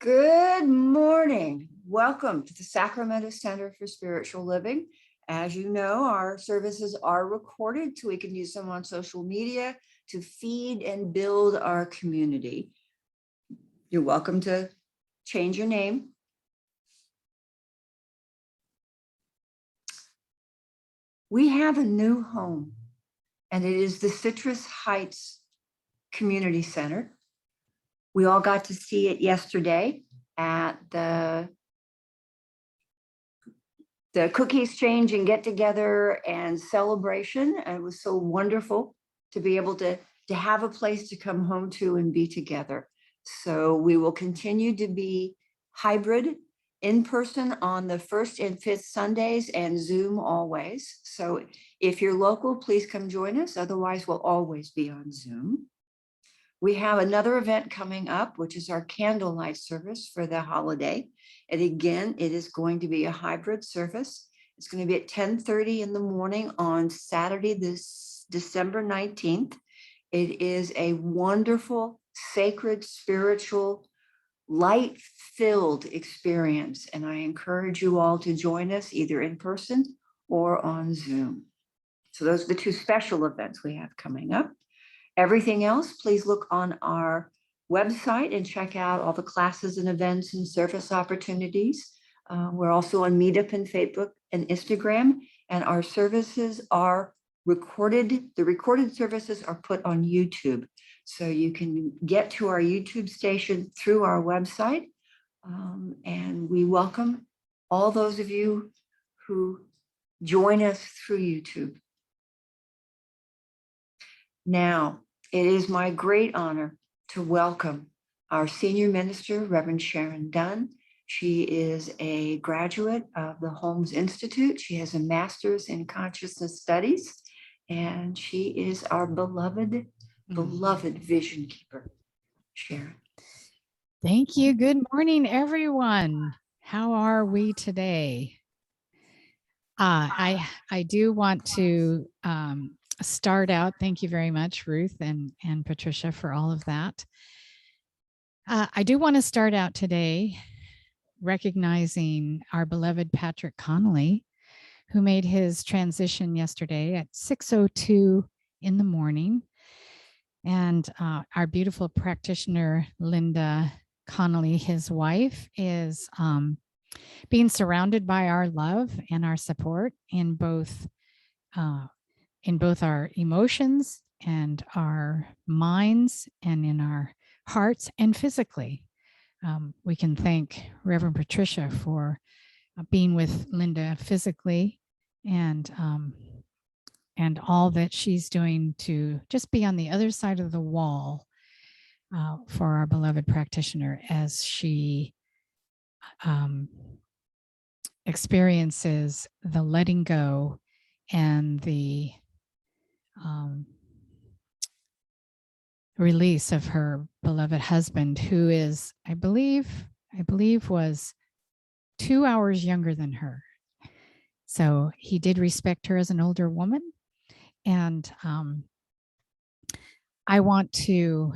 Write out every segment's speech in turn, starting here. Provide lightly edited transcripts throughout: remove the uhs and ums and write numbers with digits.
Good morning. Welcome to the Sacramento Center for Spiritual Living. As you know, our services are recorded so we can use them on social media to feed and build our community. You're welcome to change your name. We have a new home, and it is the Citrus Heights Community Center. We all got to see it yesterday at the cookie exchange and get together and celebration. And it was so wonderful to be able to have a place to come home to and be together. So we will continue to be hybrid, in person on the first and fifth Sundays, and Zoom always. So if you're local, please come join us. Otherwise, we'll always be on Zoom. We have another event coming up, which is our candlelight service for the holiday. And again, it is going to be a hybrid service. It's going to be at 10:30 in the morning on Saturday, this December 19th. It is a wonderful, sacred, spiritual, light-filled experience. And I encourage you all to join us either in person or on Zoom. So those are the two special events we have coming up. Everything else, please look on our website and check out all the classes and events and service opportunities. We're also on Meetup and Facebook and Instagram, and our services are recorded. The recorded services are put on YouTube. So you can get to our YouTube station through our website. And we welcome all those of you who join us through YouTube. Now, it is my great honor to welcome our senior minister, Reverend Sharon Dunn. She is a graduate of the Holmes Institute. She has a master's in consciousness studies, and she is our beloved vision keeper. Sharon. Thank you. Good morning, everyone. How are we today? I do want to start out. Thank you very much, Ruth and Patricia, for all of that. I do want to start out today recognizing our beloved Patrick Connolly, who made his transition yesterday at 6:02 in the morning. And our beautiful practitioner, Linda Connolly, his wife, is being surrounded by our love and our support in both our emotions and our minds and in our hearts and physically. We can thank Reverend Patricia for being with Linda physically and all that she's doing to just be on the other side of the wall for our beloved practitioner as she experiences the letting go and the release of her beloved husband, who is, I believe was 2 hours younger than her. So he did respect her as an older woman. And I want to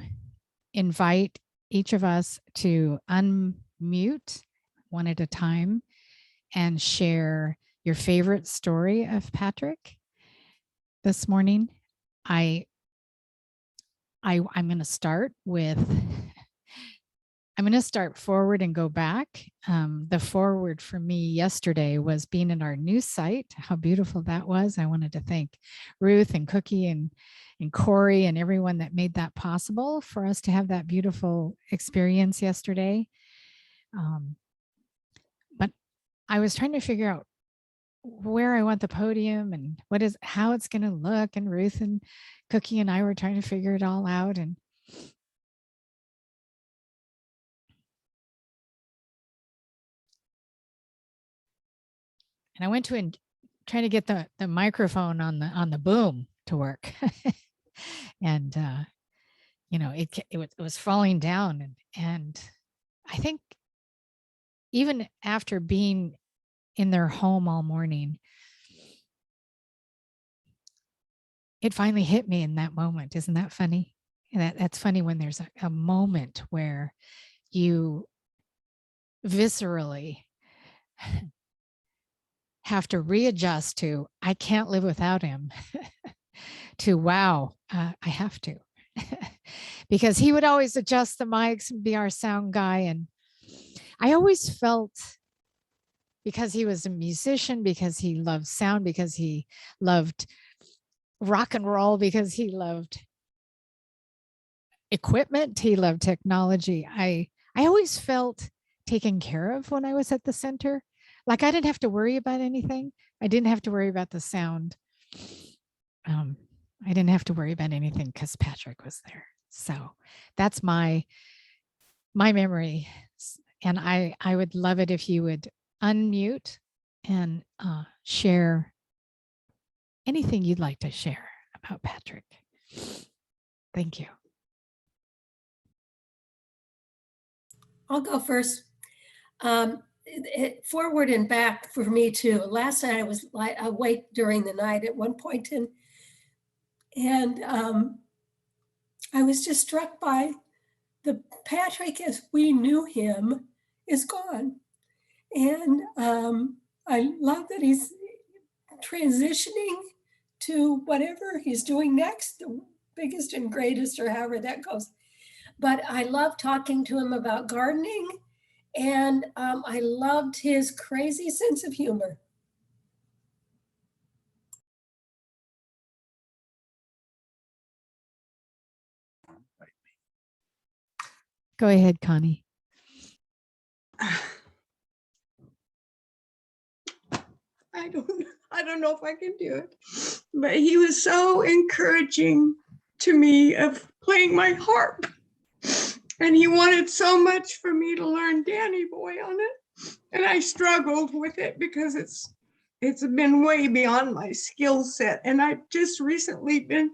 invite each of us to unmute one at a time and share your favorite story of Patrick this morning. I'm going to start with, I'm going to start forward and go back. The forward for me yesterday was being in our new site. How beautiful that was. I wanted to thank Ruth and Cookie and Corey and everyone that made that possible for us to have that beautiful experience yesterday. But I was trying to figure out where I want the podium and how it's going to look. And Ruth and Cookie and I were trying to figure it all out. And I went to trying to get the microphone on the boom to work. And, it was falling down. And I think even after being in their home all morning, it finally hit me in that moment. Isn't that funny? And that's funny when there's a moment where you viscerally have to readjust to, I can't live without him, to, wow, I have to. Because he would always adjust the mics and be our sound guy. And I always felt, because he was a musician, because he loved sound, because he loved rock and roll, because he loved equipment, he loved technology. I always felt taken care of when I was at the center. Like I didn't have to worry about anything. I didn't have to worry about the sound. I didn't have to worry about anything because Patrick was there. So that's my memory. And I would love it if you would unmute and share anything you'd like to share about Patrick. Thank you. I'll go first. Forward and back for me too. Last night I was awake during the night at one point, and I was just struck by the Patrick as we knew him is gone. And I love that he's transitioning to whatever he's doing next, the biggest and greatest, or however that goes. But I love talking to him about gardening, and I loved his crazy sense of humor. Go ahead, Connie. I don't know if I can do it, but he was so encouraging to me of playing my harp. And he wanted so much for me to learn Danny Boy on it. And I struggled with it because it's been way beyond my skill set. And I've just recently been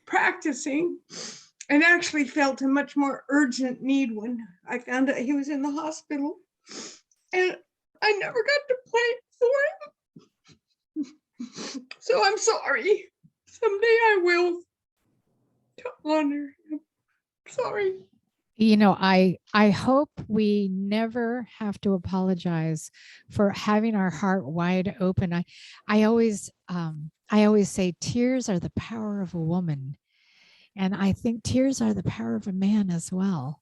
practicing and actually felt a much more urgent need when I found out he was in the hospital. And I never got to play it for him. So I'm sorry. Someday I will, to honor him. Sorry. You know, I hope we never have to apologize for having our heart wide open. I always say tears are the power of a woman, and I think tears are the power of a man as well.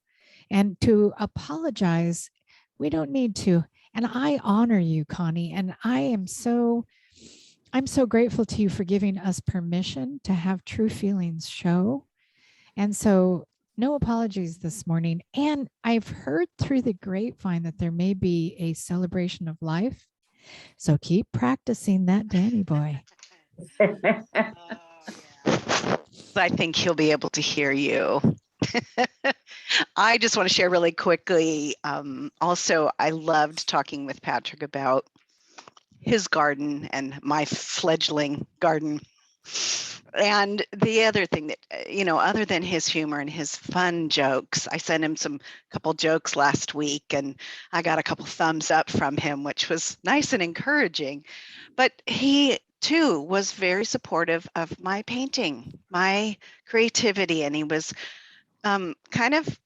And to apologize, we don't need to. And I honor you, Connie, and I'm so grateful to you for giving us permission to have true feelings show. And so no apologies this morning. And I've heard through the grapevine that there may be a celebration of life. So keep practicing that, Danny Boy. I think he'll be able to hear you. I just want to share really quickly. Also, I loved talking with Patrick about his garden and my fledgling garden. And the other thing that, other than his humor and his fun jokes, I sent him couple jokes last week and I got a couple thumbs up from him, which was nice and encouraging. But he too was very supportive of my painting, my creativity. And he was kind of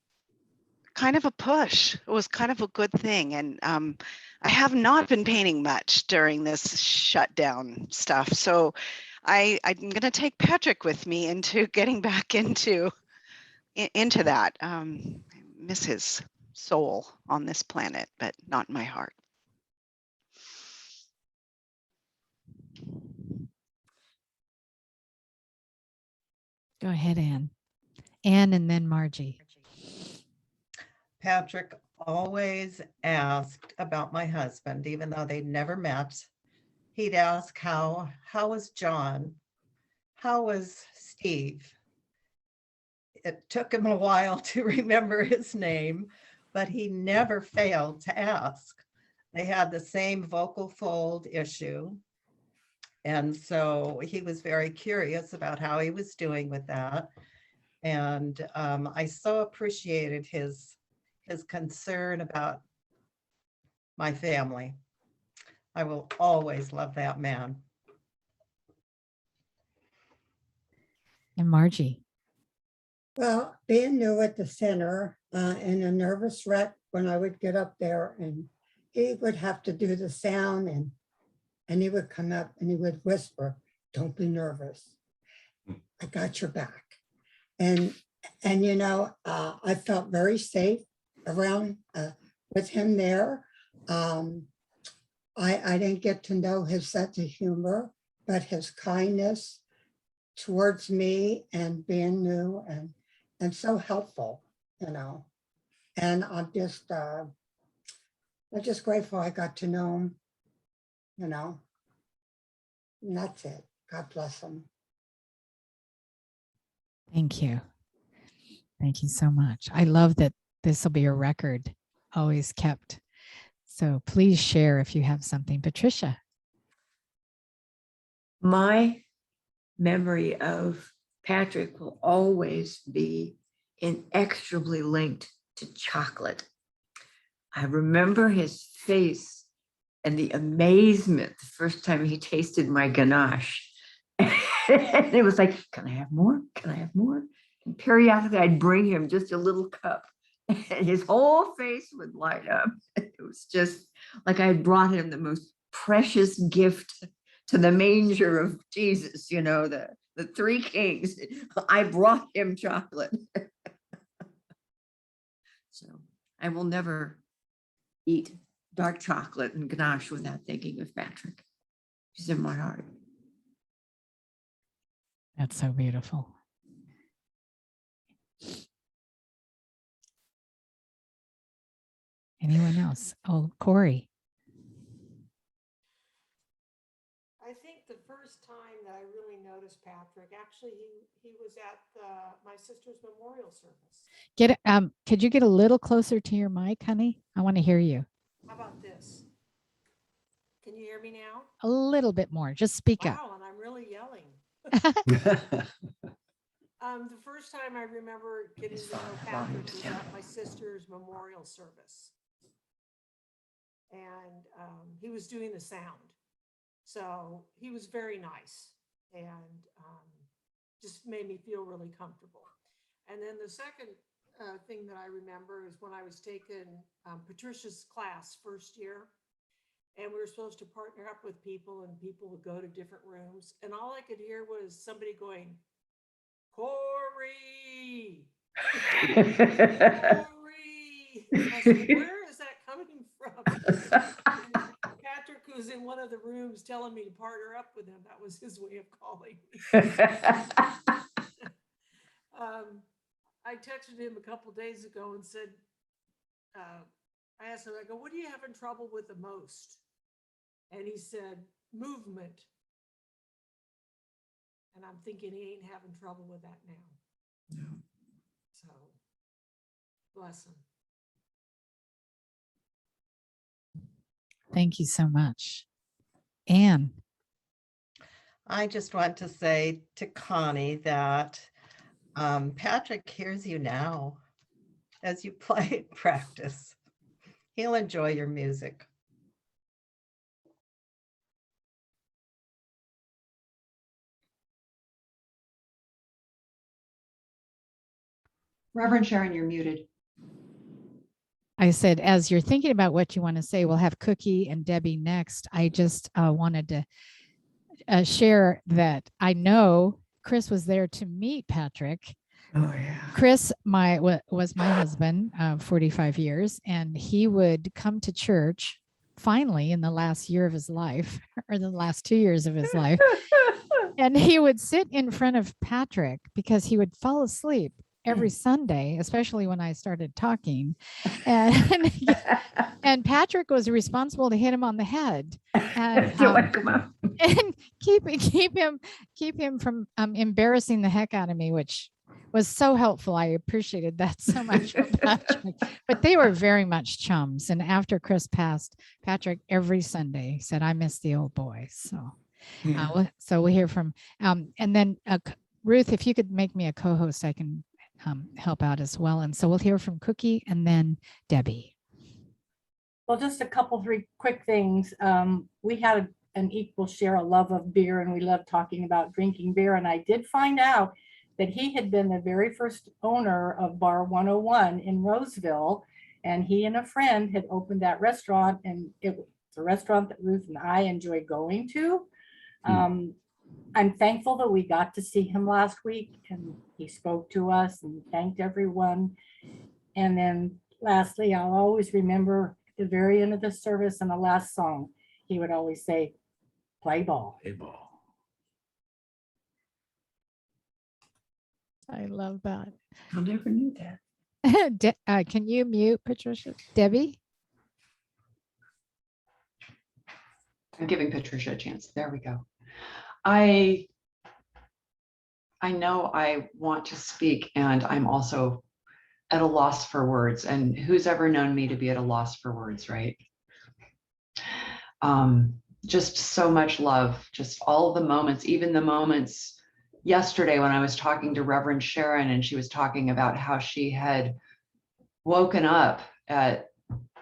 a push. It was kind of a good thing. And I have not been painting much during this shutdown stuff. So I'm going to take Patrick with me into getting back into that. I miss his soul on this planet, but not in my heart. Go ahead, Anne. Anne and then Margie. Patrick always asked about my husband, even though they'd never met. He'd ask, how was John? How was Steve? It took him a while to remember his name, but he never failed to ask. They had the same vocal fold issue. And so he was very curious about how he was doing with that. And I so appreciated his concern about my family. I will always love that man. And Margie. Well, being new at the center and a nervous wreck when I would get up there, and he would have to do the sound, and he would come up and he would whisper, "Don't be nervous. I got your back." And I felt very safe around with him there. I didn't get to know his sense of humor, but his kindness towards me and being new and so helpful, and I'm just grateful I got to know him, and that's it. God bless him. Thank you. Thank you so much. I love that this will be a record always kept. So please share if you have something. Patricia. My memory of Patrick will always be inexorably linked to chocolate. I remember his face and the amazement the first time he tasted my ganache. And it was like, "Can I have more? Can I have more?" And periodically I'd bring him just a little cup and his whole face would light up. It was just like I had brought him the most precious gift to the manger of Jesus, the three kings. I brought him chocolate. So I will never eat dark chocolate and ganache without thinking of Patrick. He's in my heart. That's so beautiful. Anyone else? Oh, Corey. I think the first time that I really noticed Patrick. Actually, he was at my sister's memorial service. Could you get a little closer to your mic, honey? I want to hear you. How about this? Can you hear me now? A little bit more. Just speak up. Wow, and I'm really yelling. The first time I remember getting to know Patrick was at my sister's memorial service. And he was doing the sound. So he was very nice and just made me feel really comfortable. And then the second thing that I remember is when I was taking Patricia's class first year, and we were supposed to partner up with people and people would go to different rooms. And all I could hear was somebody going, Corey, Corey. I said, where is that coming from? Patrick was in one of the rooms telling me to partner up with him. That was his way of calling me. I texted him a couple days ago and said, I asked him, I go, what are you having trouble with the most? And he said, movement. And I'm thinking he ain't having trouble with that now. No. So, bless him. Thank you so much. Anne. I just want to say to Connie that Patrick hears you now as you play practice. He'll enjoy your music. Reverend Sharon, you're muted. I said, as you're thinking about what you want to say, we'll have Cookie and Debbie next. I just wanted to share that I know Chris was there to meet Patrick. Oh, yeah. Chris was my husband, 45 years, and he would come to church finally in the last year of his life, or the last 2 years of his life. And he would sit in front of Patrick because he would fall asleep every Sunday, especially when I started talking. And Patrick was responsible to hit him on the head and keep him from embarrassing the heck out of me, which was so helpful. I appreciated that so much from Patrick. But they were very much chums. And after Chris passed, Patrick every Sunday said, I miss the old boy. So, so we'll hear from, and then Ruth, if you could make me a co-host, I can help out as well. And so we'll hear from Cookie and then Debbie. Well, just a couple, three quick things. We had an equal share, a love of beer, and we loved talking about drinking beer. And I did find out that he had been the very first owner of Bar 101 in Roseville. And he and a friend had opened that restaurant, and it was a restaurant that Ruth and I enjoy going to. I'm thankful that we got to see him last week, and he spoke to us and thanked everyone. And then lastly, I'll always remember at the very end of the service and the last song, he would always say, play ball. Play ball. I love that. I never knew that. Can you mute Patricia? Debbie? I'm giving Patricia a chance. There we go. I know I want to speak, and I'm also at a loss for words. And who's ever known me to be at a loss for words, right? Just so much love, just all the moments, even the moments yesterday when I was talking to Reverend Sharon, and she was talking about how she had woken up at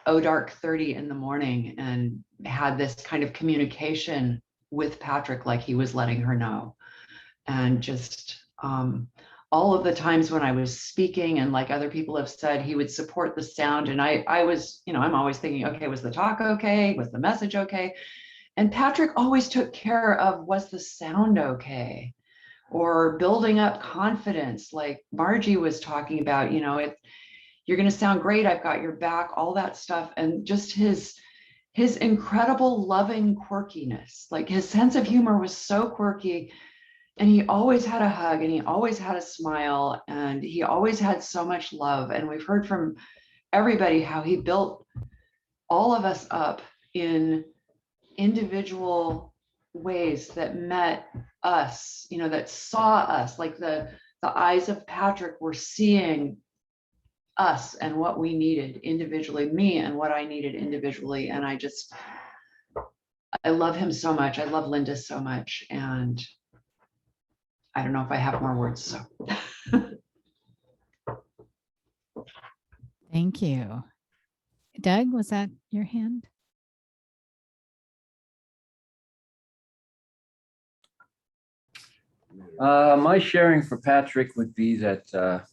dark 30 in the morning and had this kind of communication with Patrick, like he was letting her know. And just all of the times when I was speaking, and like other people have said, he would support the sound. And I was, I'm always thinking, okay, was the talk okay? Was the message okay? And Patrick always took care of, was the sound okay? Or building up confidence, like Margie was talking about, you're going to sound great. I've got your back, all that stuff. And just his incredible loving quirkiness, like his sense of humor was so quirky, and he always had a hug, and he always had a smile, and he always had so much love. And we've heard from everybody how he built all of us up in individual ways that met us, you know, that saw us, like the eyes of Patrick were seeing us and what we needed individually, me and what I needed individually. And I love him so much. I love Linda so much. And I don't know if I have more words. So Thank you. Doug, was that your hand? My sharing for Patrick would be that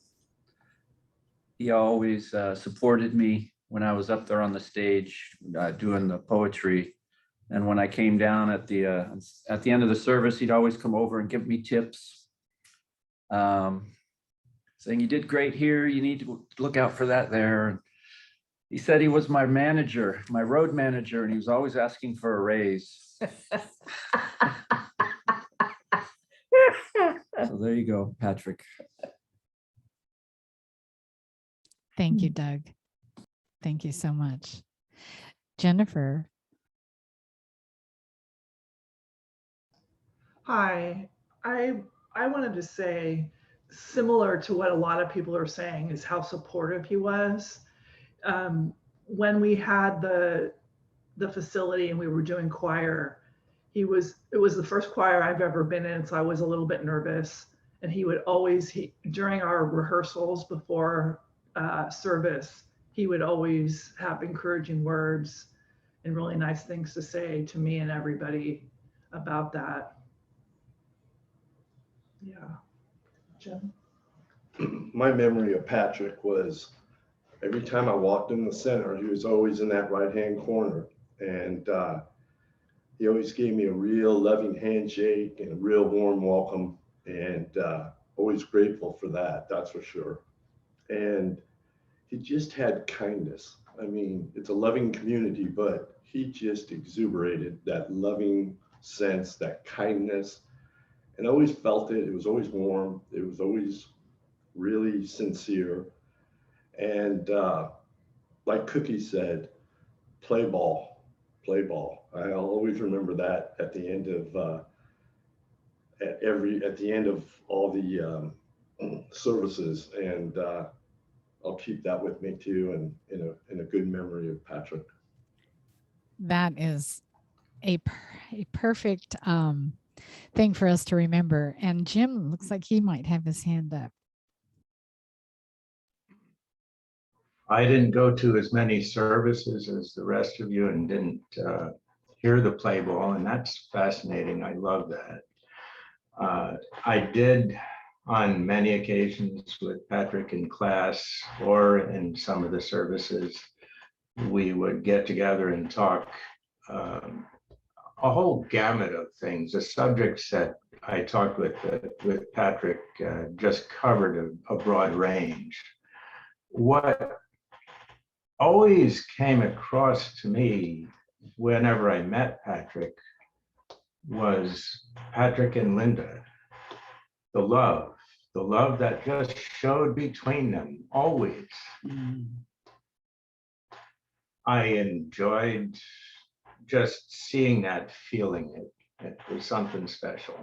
he always supported me when I was up there on the stage doing the poetry. And when I came down at the end of the service, he'd always come over and give me tips, saying, "You did great here. You need to look out for that there." He said he was my manager, my road manager, and he was always asking for a raise. So there you go, Patrick. Thank you, Doug. Thank you so much. Jennifer. Hi, I wanted to say, similar to what a lot of people are saying, is how supportive he was. When we had the facility and we were doing choir, it was the first choir I've ever been in, so I was a little bit nervous. And he would always, during our rehearsals before service, he would always have encouraging words and really nice things to say to me and everybody about that. Yeah. Jim? My memory of Patrick was every time I walked in the center, he was always in that right-hand corner. And he always gave me a real loving handshake and a real warm welcome, and always grateful for that, that's for sure. And he just had kindness. I mean, it's a loving community, but he just exuberated that loving sense, that kindness. And I always felt it. It was always warm. It was always really sincere. And like Cookie said, play ball, play ball. I'll always remember that at the end of at the end of all the services, and I'll keep that with me too, and in a good memory of Patrick. That is a perfect thing for us to remember. And Jim looks like he might have his hand up. I didn't go to as many services as the rest of you and didn't hear the play ball, and that's fascinating. I love that. I did on many occasions with Patrick in class or in some of the services, we would get together and talk a whole gamut of things. The subjects that I talked with Patrick just covered a broad range. What always came across to me whenever I met Patrick was Patrick and Linda, the love that just showed between them always. I enjoyed just seeing that, feeling it. It was something special.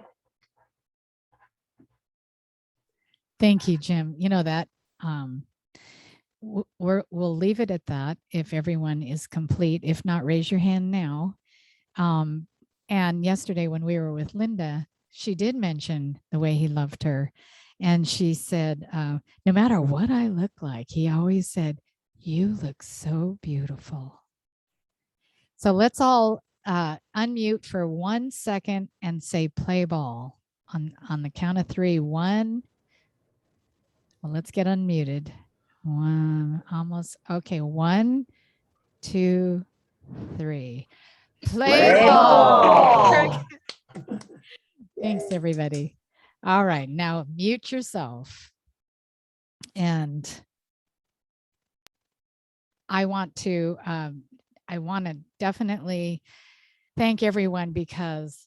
Thank you, Jim. You know that we'll leave it at that if everyone is complete. If not, raise your hand now. And yesterday when we were with Linda, she did mention the way he loved her. And she said, no matter what I look like, he always said, "You look so beautiful." So let's all unmute for 1 second and say play ball on the count of 3. 1. Well, let's get unmuted. 1, almost. Okay, 1, 2, 3. Play ball. Thanks, everybody. All right, now mute yourself. And I want to definitely thank everyone, because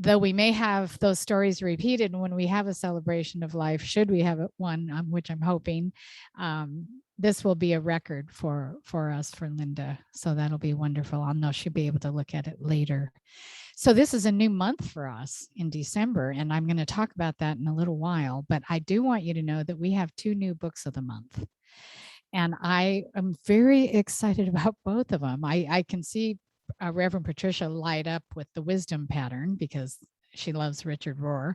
though we may have those stories repeated when we have a celebration of life, should we have one, which I'm hoping, this will be a record for us, for Linda. So that'll be wonderful. I'll know she'll be able to look at it later. So this is a new month for us in December, and I'm going to talk about that in a little while. But I do want you to know that we have 2 new books of the month. And I am very excited about both of them. I can see Reverend Patricia light up with the wisdom pattern because she loves Richard Rohr.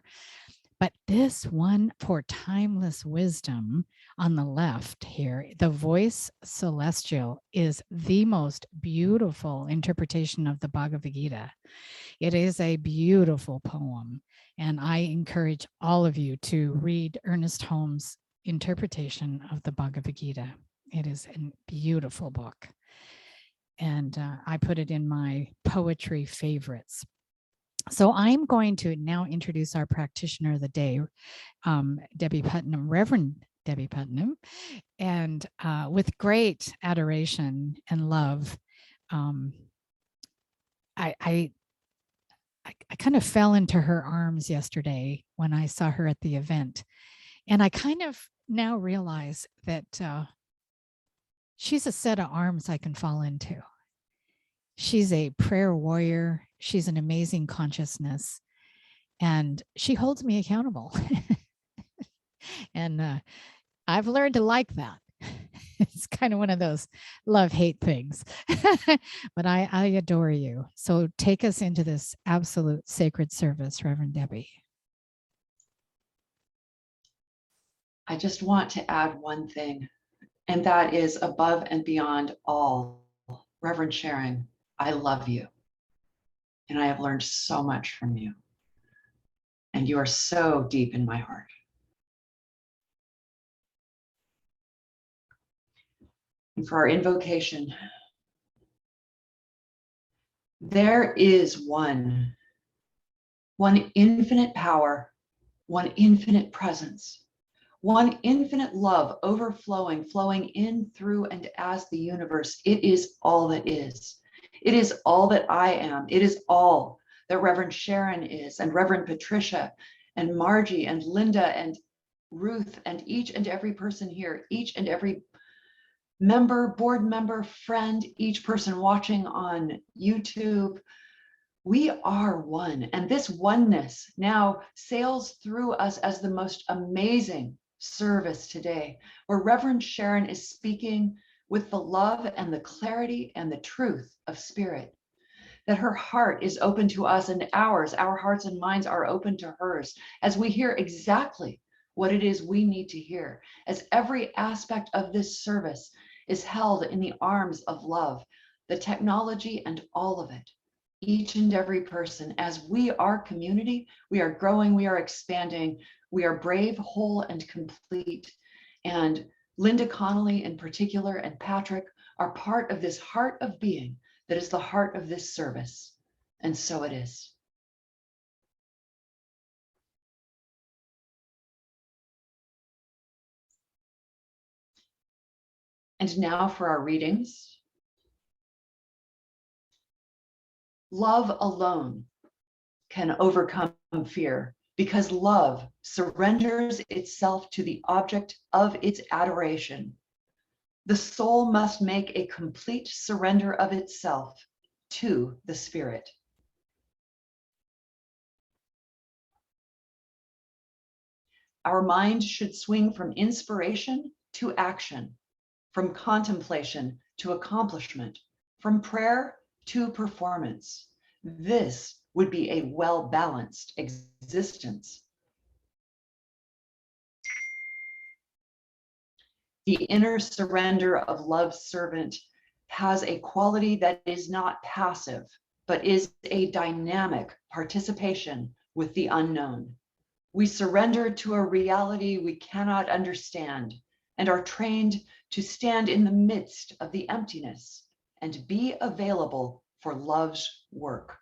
But this one for timeless wisdom on the left here, the voice celestial, is the most beautiful interpretation of the Bhagavad Gita. It is a beautiful poem, and I encourage all of you to read Ernest Holmes' interpretation of the Bhagavad Gita. It is a beautiful book, and I put it in my poetry favorites. So I'm going to now introduce our practitioner of the day, Debbie Putnam, Reverend Debbie Putnam, and with great adoration and love, I kind of fell into her arms yesterday when I saw her at the event, and I kind of now realize that she's a set of arms I can fall into. She's a prayer warrior. She's an amazing consciousness, and she holds me accountable. And I've learned to like that. It's kind of one of those love-hate things. But I adore you. So take us into this absolute sacred service, Reverend Debbie. I just want to add one thing, and that is above and beyond all, Reverend Sharon, I love you. And I have learned so much from you. And you are so deep in my heart. And for our invocation, there is one infinite power, one infinite presence, one infinite love overflowing, flowing in, through, and as the universe. It is all that is. It is all that I am. It is all that Reverend Sharon is, and Reverend Patricia, and Margie, and Linda, and Ruth, and each and every person here, each and every member, board member, friend, each person watching on YouTube. We are one, and this oneness now sails through us as the most amazing service today, where Reverend Sharon is speaking with the love and the clarity and the truth of spirit, that her heart is open to us and our hearts and minds are open to hers, as we hear exactly what it is we need to hear, as every aspect of this service is held in the arms of love, the technology and all of it. Each and every person, as we are community, we are growing, we are expanding, we are brave, whole, and complete. And Linda Connolly in particular, and Patrick, are part of this heart of being that is the heart of this service. And so it is. And now for our readings. Love alone can overcome fear, because love surrenders itself to the object of its adoration. The soul must make a complete surrender of itself to the spirit. Our mind should swing from inspiration to action, from contemplation to accomplishment, from prayer to performance. This would be a well-balanced existence. The inner surrender of love's servant has a quality that is not passive, but is a dynamic participation with the unknown. We surrender to a reality we cannot understand and are trained to stand in the midst of the emptiness and be available for love's work.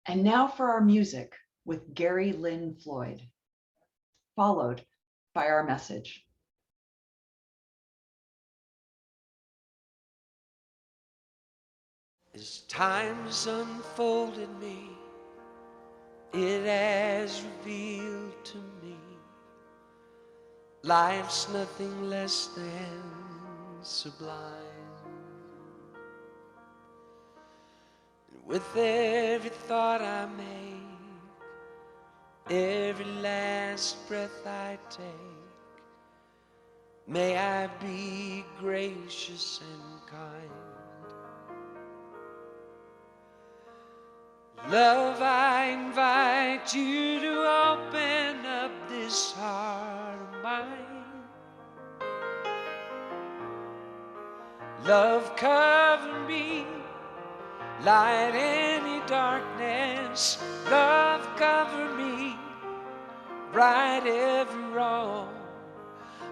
And now for our music with Gary Lynn Floyd, followed by our message. As time's unfolded me, it has revealed to me life's nothing less than sublime. With every thought I make, every last breath I take, may I be gracious and kind. Love, I invite you to open up this heart of mine. Love, cover me, light any darkness. Love, cover me, right every wrong.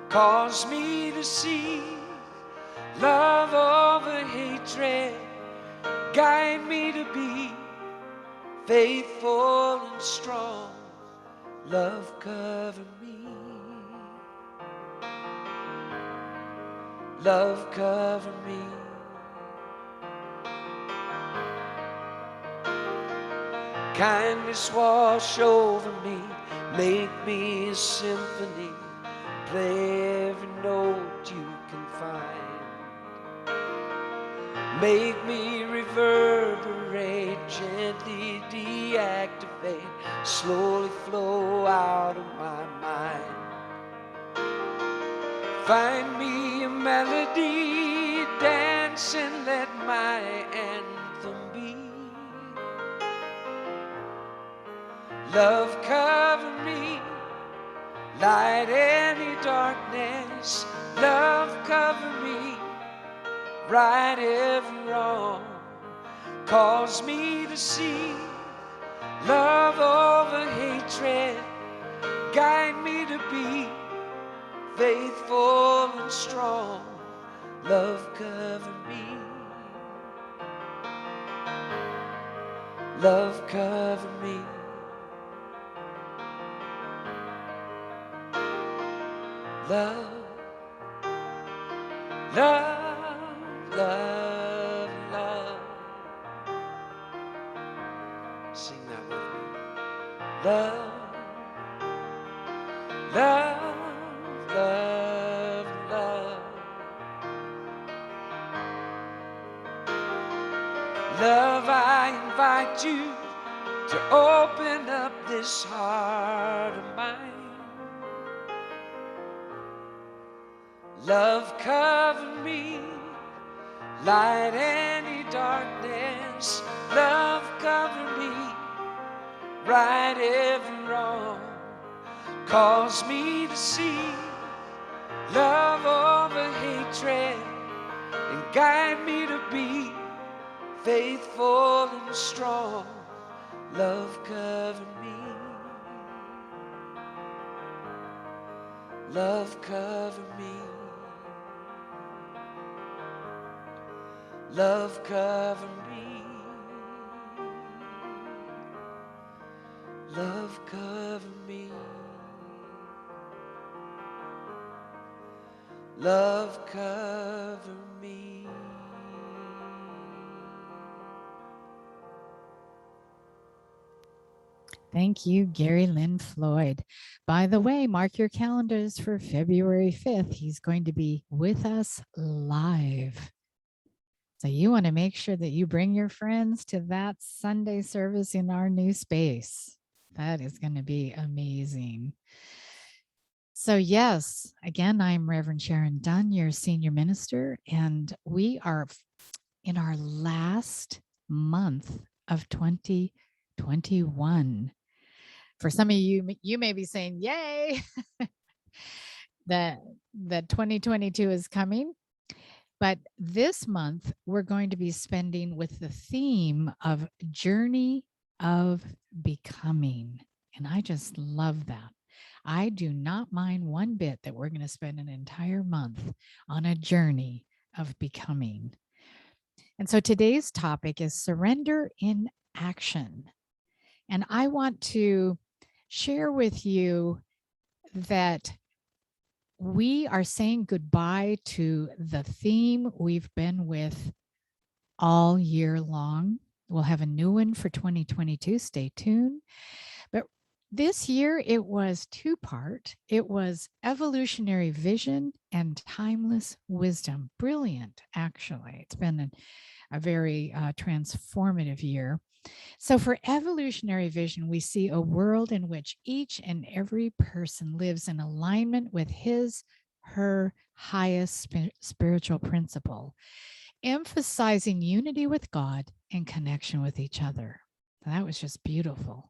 Cause me to see love over hatred. Guide me to be faithful and strong. Love, cover me. Love, cover me. Kindness wash over me, make me a symphony, play every note you can find. Make me reverberate, gently deactivate, slowly flow out of my mind. Find me a melody, dance and let my anthem be. Love, cover me, light any darkness. Love, cover me, right every wrong. Cause me to see love over hatred. Guide me to be faithful and strong. Love, cover me. Love, cover me. Love, love, love, love. Sing that with me. Love, love, love, love. Love, I invite you to open up this heart of mine. Love, cover me, light any darkness. Love, cover me, right every wrong. Cause me to see love over hatred, and guide me to be faithful and strong. Love, cover me. Love, cover me. Love, cover me. Love, cover me. Love, cover me. Thank you, Gary Lynn Floyd. By the way, mark your calendars for February 5th. He's going to be with us live. So you want to make sure that you bring your friends to that Sunday service in our new space. That is going to be amazing. So yes, again, I'm Reverend Sharon Dunn, your senior minister, and we are in our last month of 2021. For some of you, you may be saying, yay, that 2022 is coming. But this month, we're going to be spending with the theme of Journey of Becoming. And I just love that. I do not mind one bit that we're going to spend an entire month on a journey of becoming. And so today's topic is surrender in action. And I want to share with you that we are saying goodbye to the theme we've been with all year long. We'll have a new one for 2022. Stay tuned. But This year, it was two-part. It was evolutionary vision and timeless wisdom. Brilliant, actually. It's been a very transformative year. So for evolutionary vision, we see a world in which each and every person lives in alignment with his, her highest spiritual principle, emphasizing unity with God and connection with each other. That was just beautiful.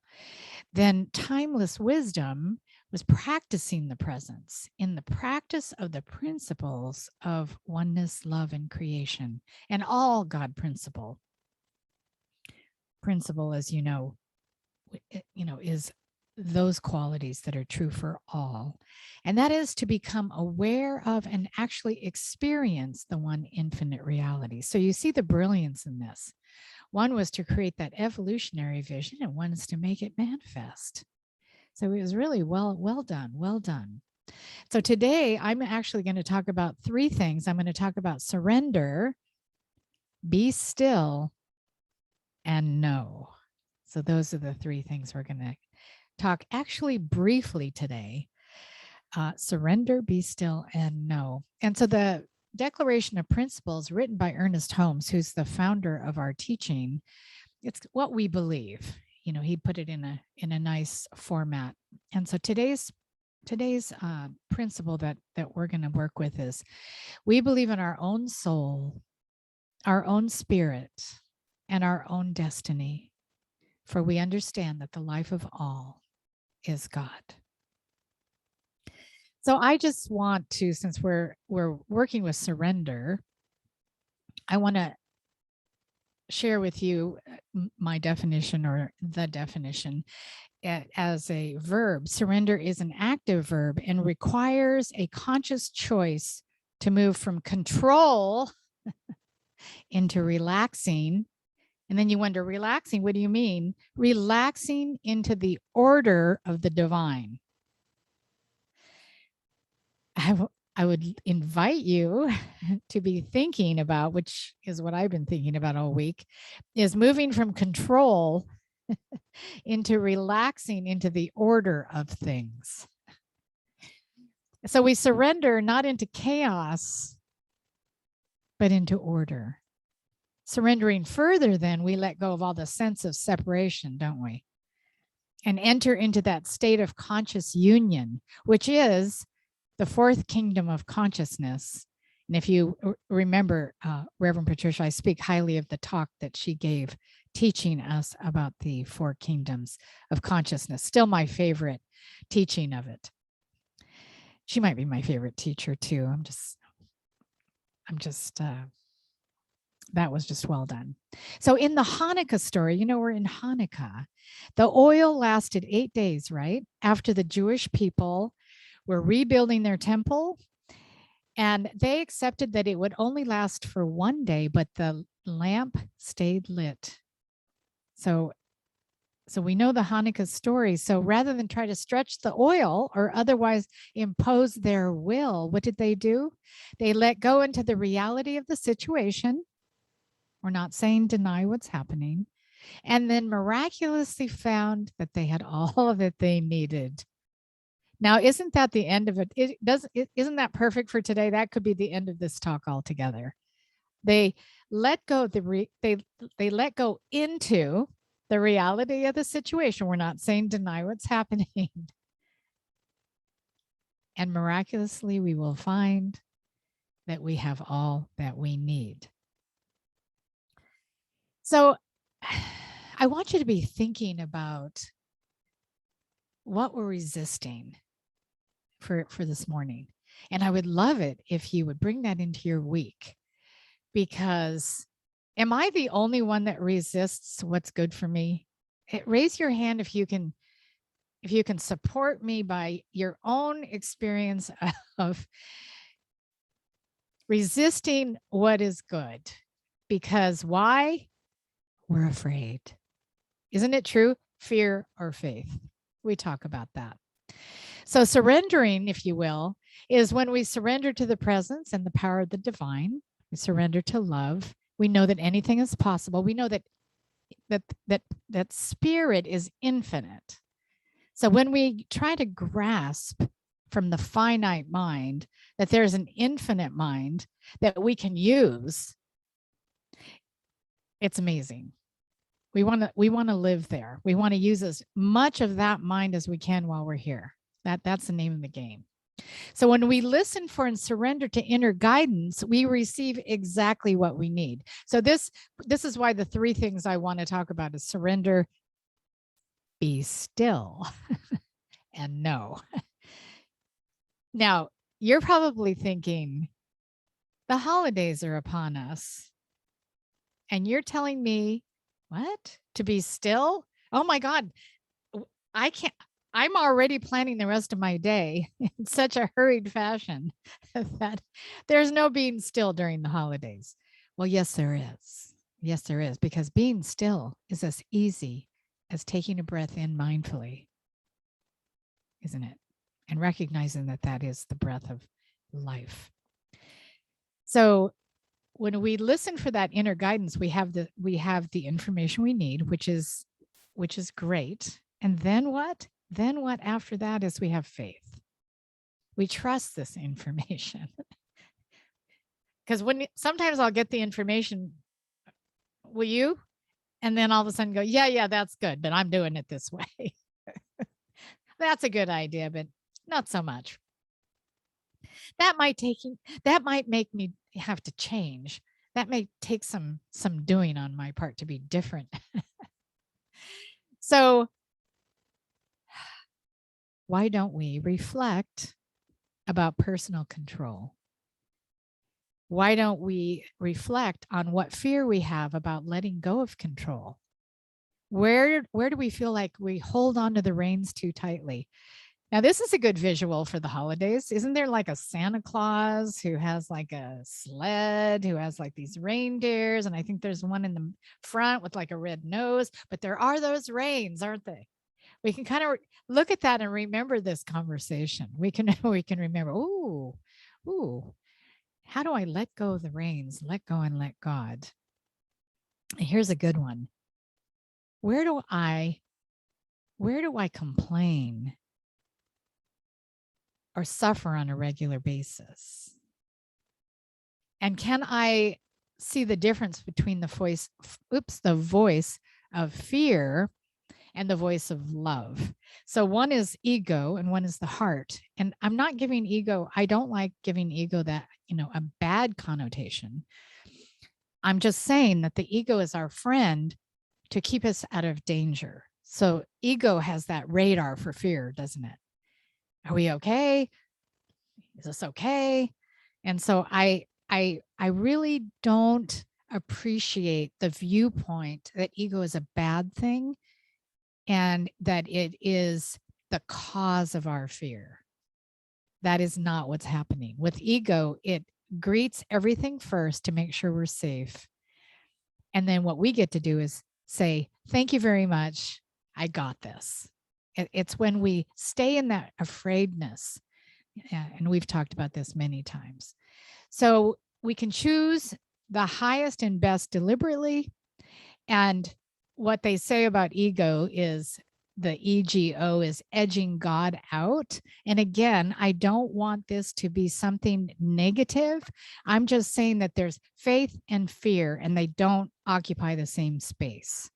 Then timeless wisdom was practicing the presence in the practice of the principles of oneness, love, and creation, and all God principle, as you know, is those qualities that are true for all. And that is to become aware of and actually experience the one infinite reality. So you see the brilliance in this. One was to create that evolutionary vision, and one is to make it manifest. So it was really well done. So today I'm actually going to talk about three things. I'm going to talk about surrender, be still, and know. So those are the three things we're going to talk actually briefly today. Surrender, be still, and know. And so the Declaration of Principles written by Ernest Holmes, who's the founder of our teaching, it's what we believe. He put it in a nice format. And so today's principle that we're going to work with is we believe in our own soul, our own spirit, and our own destiny, for we understand that the life of all is God. So I just want to, since we're working with surrender, I want to share with you my definition, or the definition, as a verb. Surrender is an active verb and requires a conscious choice to move from control into relaxing. And then you wonder, relaxing, what do you mean? Relaxing into the order of the divine. I would invite you to be thinking about, which is what I've been thinking about all week, is moving from control into relaxing into the order of things. So we surrender not into chaos, but into order. Surrendering further, then we let go of all the sense of separation, don't we? And enter into that state of conscious union, which is the fourth kingdom of consciousness. And if you remember, Reverend Patricia, I speak highly of the talk that she gave teaching us about the four kingdoms of consciousness. Still my favorite teaching of it. She might be my favorite teacher too. That was just well done. So in the Hanukkah story, we're in Hanukkah. The oil lasted 8 days, right? After the Jewish people were rebuilding their temple, and they accepted that it would only last for 1 day, but the lamp stayed lit. So we know the Hanukkah story. So rather than try to stretch the oil or otherwise impose their will, what did they do? They let go into the reality of the situation. We're not saying deny what's happening. And then miraculously found that they had all that they needed. Now, isn't that the end of it? Isn't that perfect for today? That could be the end of this talk altogether. They let go they let go into the reality of the situation. We're not saying deny what's happening. And miraculously, we will find that we have all that we need. So I want you to be thinking about what we're resisting for this morning. And I would love it if you would bring that into your week, because am I the only one that resists what's good for me? Raise your hand if you can support me by your own experience of resisting what is good. Because why? We're afraid. Isn't it true? Fear or faith. We talk about that. So surrendering, if you will, is when we surrender to the presence and the power of the divine. We surrender to love. We know that anything is possible. We know that spirit is infinite. So when we try to grasp from the finite mind that there's an infinite mind that we can use, it's amazing. We want to live there. We want to use as much of that mind as we can while we're here. That's the name of the game. So when we listen for and surrender to inner guidance, we receive exactly what we need. So this is why the three things I want to talk about is surrender, be still, and know. Now, you're probably thinking, the holidays are upon us. And you're telling me, what? To be still? Oh my God. I can't. I'm already planning the rest of my day in such a hurried fashion that there's no being still during the holidays. Well, yes, there is. Yes, there is, because being still is as easy as taking a breath in mindfully, isn't it? And recognizing that that is the breath of life. So when we listen for that inner guidance, we have the information we need, which is great. And then what? Then what after that is we have faith. We trust this information. Because sometimes I'll get the information, will you? And then all of a sudden go, yeah, that's good, but I'm doing it this way. That's a good idea, but not so much. That might make me have to change. That may take some doing on my part to be different. So why don't we reflect about personal control? Why don't we reflect on what fear we have about letting go of control? Where do we feel like we hold on to the reins too tightly? Now, this is a good visual for the holidays. Isn't there like a Santa Claus who has like a sled, who has like these reindeers? And I think there's one in the front with like a red nose, but there are those reins, aren't they? We can kind of look at that and remember this conversation. We can remember, ooh, how do I let go of the reins? Let go and let God. And here's a good one. Where do I complain or suffer on a regular basis? And can I see the difference between the voice of fear and the voice of love? So one is ego and one is the heart. And I'm not giving ego, I don't like giving ego that, a bad connotation. I'm just saying that the ego is our friend to keep us out of danger. So ego has that radar for fear, doesn't it? Are we okay? Is this okay? And so I really don't appreciate the viewpoint that ego is a bad thing and that it is the cause of our fear. That is not what's happening. With ego, it greets everything first to make sure we're safe. And then what we get to do is say, thank you very much. I got this. It's when we stay in that afraidness. And we've talked about this many times. So we can choose the highest and best deliberately. And what they say about ego is the ego is edging God out. And again, I don't want this to be something negative. I'm just saying that there's faith and fear, and they don't occupy the same space.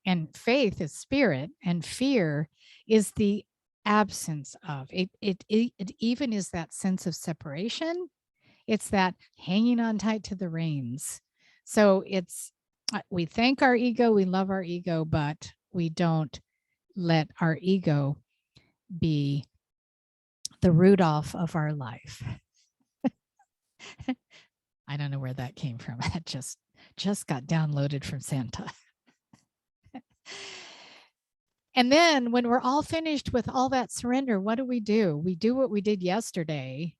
And faith is spirit, and fear is the absence of it. It even is that sense of separation. It's that hanging on tight to the reins. So we thank our ego, we love our ego, but we don't let our ego be the Rudolph of our life. I don't know where that came from. That just got downloaded from Santa. And then when we're all finished with all that surrender, what do? We do what we did yesterday.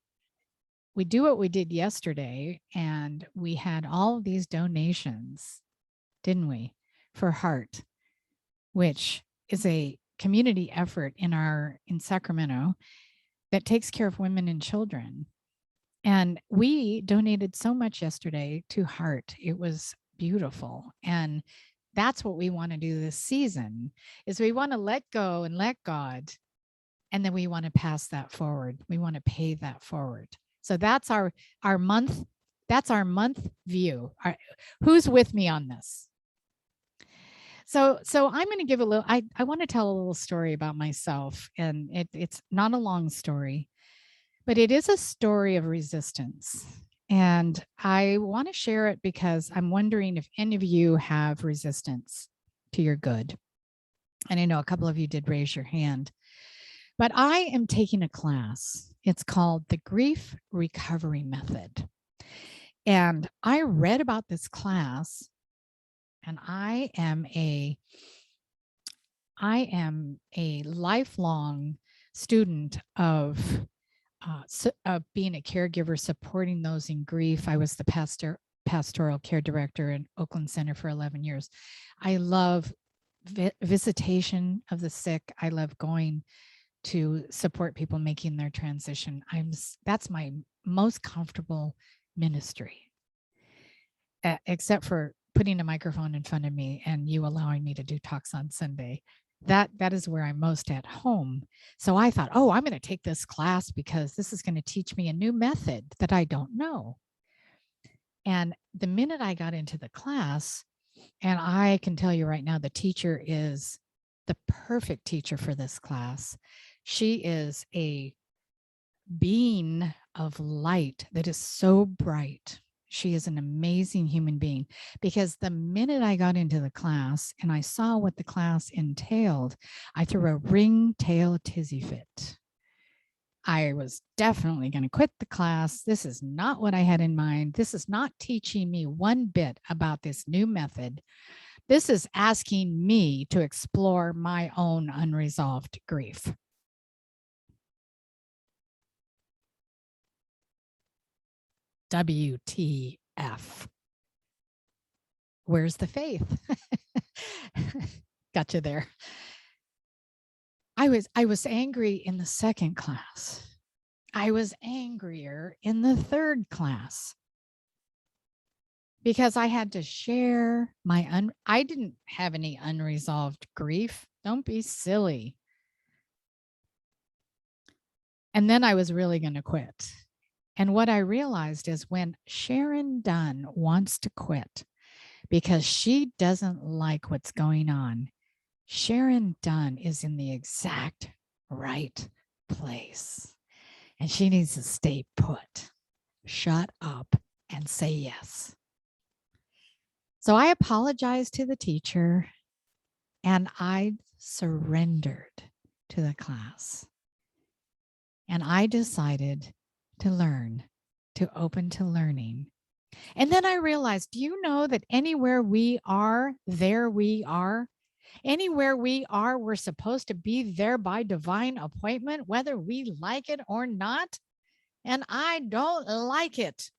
And we had all of these donations, didn't we, for Heart, which is a community effort in Sacramento that takes care of women and children. And we donated so much yesterday to Heart. It was beautiful. And That's what we want to do this season, is we want to let go and let God, and then we want to pass that forward. We want to pay that forward. So that's our month. That's our month view. Who's with me on this? So I'm going to give a little, I want to tell a little story about myself, and it's not a long story, but it is a story of resistance. And I want to share it because I'm wondering if any of you have resistance to your good. And I know a couple of you did raise your hand, but I am taking a class. It's called the Grief Recovery Method. And I read about this class, and I am a lifelong student of being a caregiver, supporting those in grief. I was the pastoral care director in Oakland Center for 11 years. I love visitation of the sick. I love going to support people making their transition. That's my most comfortable ministry, except for putting a microphone in front of me and you allowing me to do talks on Sunday. That is where I'm most at home. So I thought, oh, I'm going to take this class because this is going to teach me a new method that I don't know. And the minute I got into the class, and I can tell you right now, the teacher is the perfect teacher for this class. She is a being of light that is so bright. She is an amazing human being, because the minute I got into the class and I saw what the class entailed, I threw a ringtail tizzy fit. I was definitely going to quit the class. This is not what I had in mind. This is not teaching me one bit about this new method. This is asking me to explore my own unresolved grief. WTF. Where's the faith? Got you there. I was angry in the second class. I was angrier in the third class because I had to share I didn't have any unresolved grief. Don't be silly. And then I was really going to quit. And what I realized is when Sharon Dunn wants to quit because she doesn't like what's going on, Sharon Dunn is in the exact right place. And she needs to stay put, shut up, and say yes. So I apologized to the teacher and I surrendered to the class. And I decided to learn, to open to learning. And then I realized, do you know that anywhere we are, there we are? Anywhere we are, we're supposed to be there by divine appointment, whether we like it or not. And I don't like it.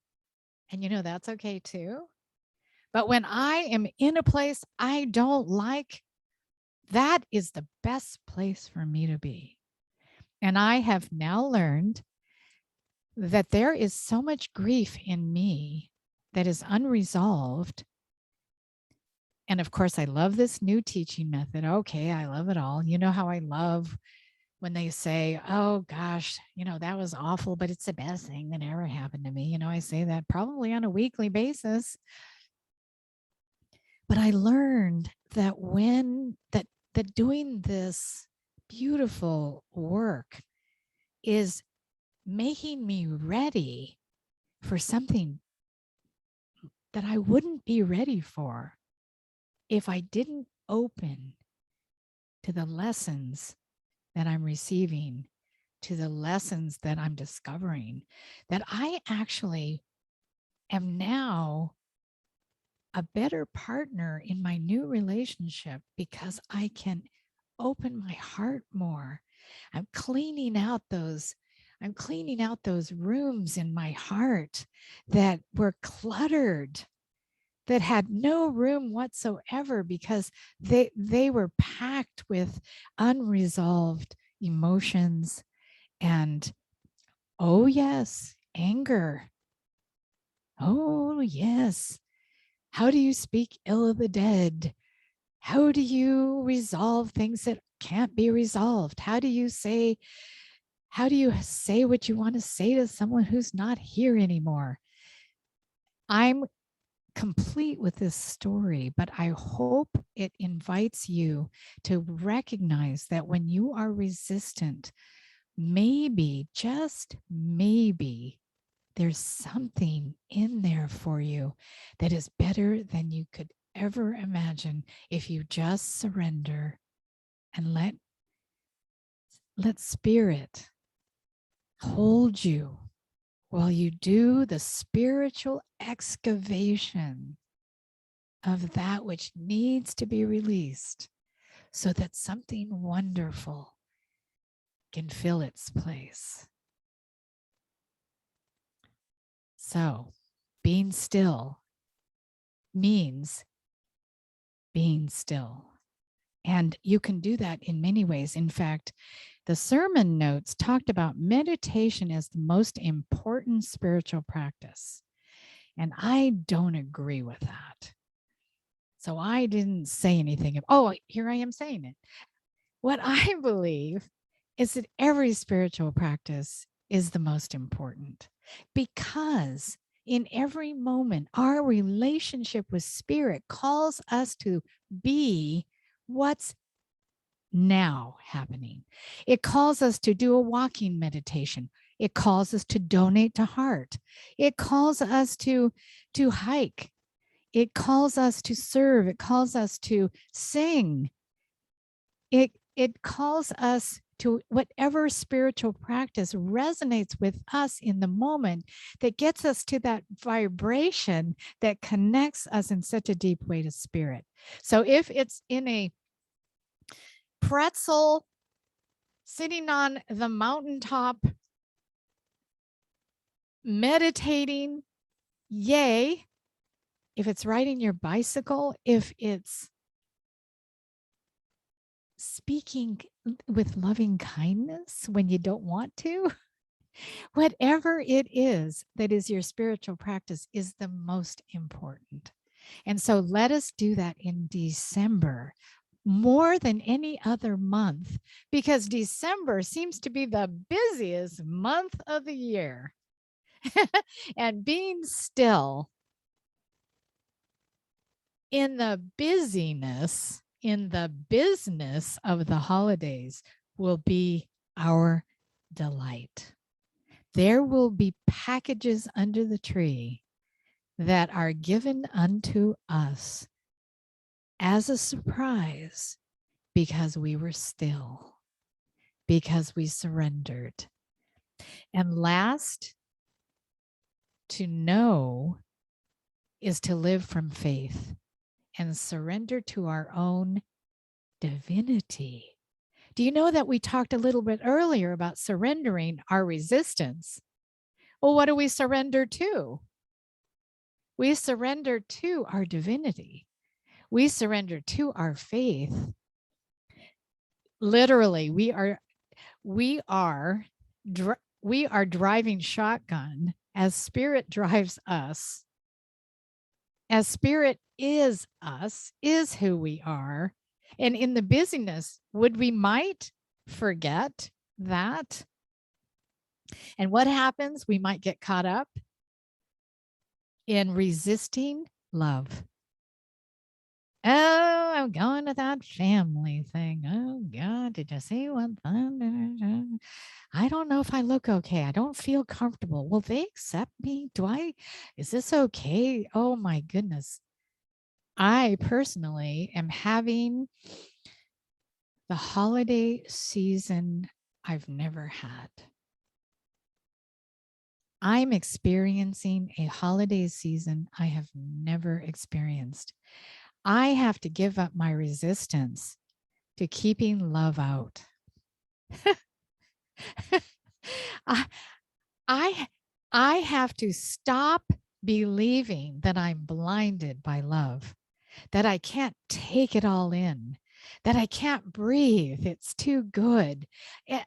And you know, that's okay too. But when I am in a place I don't like, that is the best place for me to be. And I have now learned that there is so much grief in me that is unresolved. And of course, I love this new teaching method. Okay, I love it all. You know how I love when they say, oh gosh, you know, that was awful, but it's the best thing that ever happened to me. You know, I say that probably on a weekly basis. But I learned that that doing this beautiful work is making me ready for something that I wouldn't be ready for if I didn't open to the lessons that I'm receiving, to the lessons that I'm discovering, that I actually am now a better partner in my new relationship because I can open my heart more. I'm cleaning out those rooms in my heart that were cluttered, that had no room whatsoever because they were packed with unresolved emotions and, oh yes, anger. Oh yes. How do you speak ill of the dead? How do you resolve things that can't be resolved? How do you say what you want to say to someone who's not here anymore? I'm complete with this story, but I hope it invites you to recognize that when you are resistant, maybe, just maybe, there's something in there for you that is better than you could ever imagine if you just surrender and let spirit hold you while you do the spiritual excavation of that which needs to be released so that something wonderful can fill its place. So, being still means being still. And you can do that in many ways. In fact, the sermon notes talked about meditation as the most important spiritual practice. And I don't agree with that. So I didn't say anything. Oh, here I am saying it. What I believe is that every spiritual practice is the most important, because in every moment, our relationship with spirit calls us to be what's now happening. It calls us to do a walking meditation. It calls us to donate to heart. It calls us to hike. It calls us to serve. It calls us to sing. It calls us to whatever spiritual practice resonates with us in the moment, that gets us to that vibration that connects us in such a deep way to spirit. So if it's in a pretzel sitting on the mountaintop meditating, yay. If it's riding your bicycle, if it's speaking with loving kindness when you don't want to, whatever it is that is your spiritual practice is the most important. And so let us do that in December more than any other month, because December seems to be the busiest month of the year. And being still in the busyness, in the business of the holidays will be our delight. There will be packages under the tree that are given unto us as a surprise, because we were still, because we surrendered. And last, to know is to live from faith and surrender to our own divinity. Do you know that we talked a little bit earlier about surrendering our resistance? Well, what do we surrender to? We surrender to our divinity. We surrender to our faith. Literally, we are driving shotgun as spirit drives us. As spirit is us, is who we are. And in the busyness, we might forget that. And what happens? We might get caught up in resisting love. Oh, I'm going to that family thing. Oh God, did you see what? I don't know if I look okay. I don't feel comfortable. Will they accept me? Is this okay? Oh my goodness. I personally am having the holiday season I've never had. I'm experiencing a holiday season I have never experienced. I have to give up my resistance to keeping love out. I have to stop believing that I'm blinded by love, that I can't take it all in, that I can't breathe. It's too good,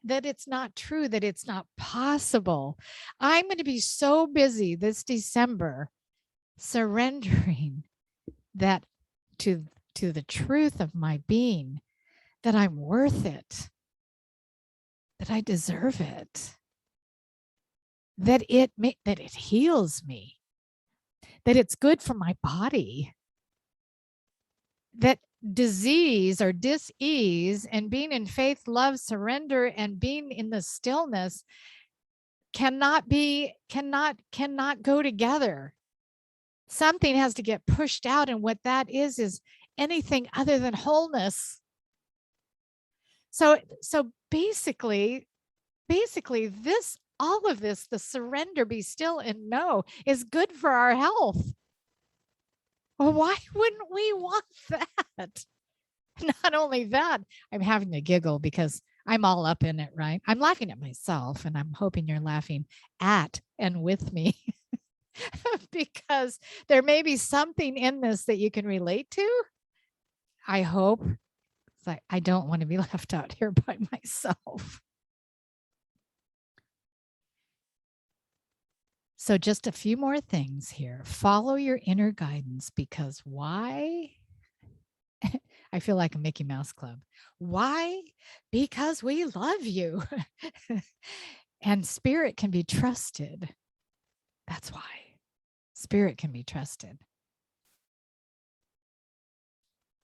that it's not true, that it's not possible. I'm going to be so busy this December surrendering that to to the truth of my being, that I'm worth it, that I deserve it, that it heals me, that it's good for my body, that disease or dis-ease and being in faith, love, surrender, and being in the stillness cannot go together. Something has to get pushed out, and what that is anything other than wholeness. So basically all of this, the surrender, be still and know, is good for our health. Well, why wouldn't we want that? Not only that, I'm having to giggle because I'm all up in it, right? I'm laughing at myself, and I'm hoping you're laughing at and with me because there may be something in this that you can relate to. I hope. It's like, I don't want to be left out here by myself. So just a few more things here. Follow your inner guidance, because why? I feel like a Mickey Mouse Club. Why? Because we love you. And spirit can be trusted. That's why. Spirit can be trusted.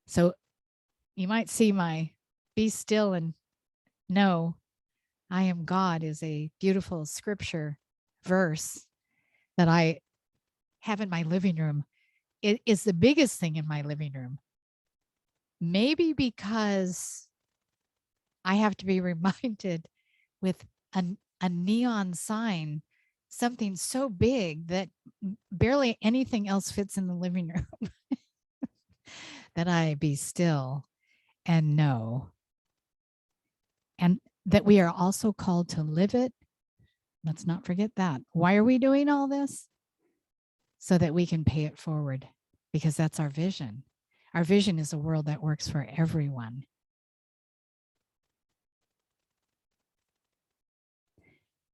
So you might see my "Be still and know I am God" is a beautiful scripture verse that I have in my living room. It is the biggest thing in my living room. Maybe because I have to be reminded with a neon sign, something so big that barely anything else fits in the living room, that I be still and know. And that we are also called to live it. Let's not forget that. Why are we doing all this? So that we can pay it forward, because that's our vision. Our vision is a world that works for everyone.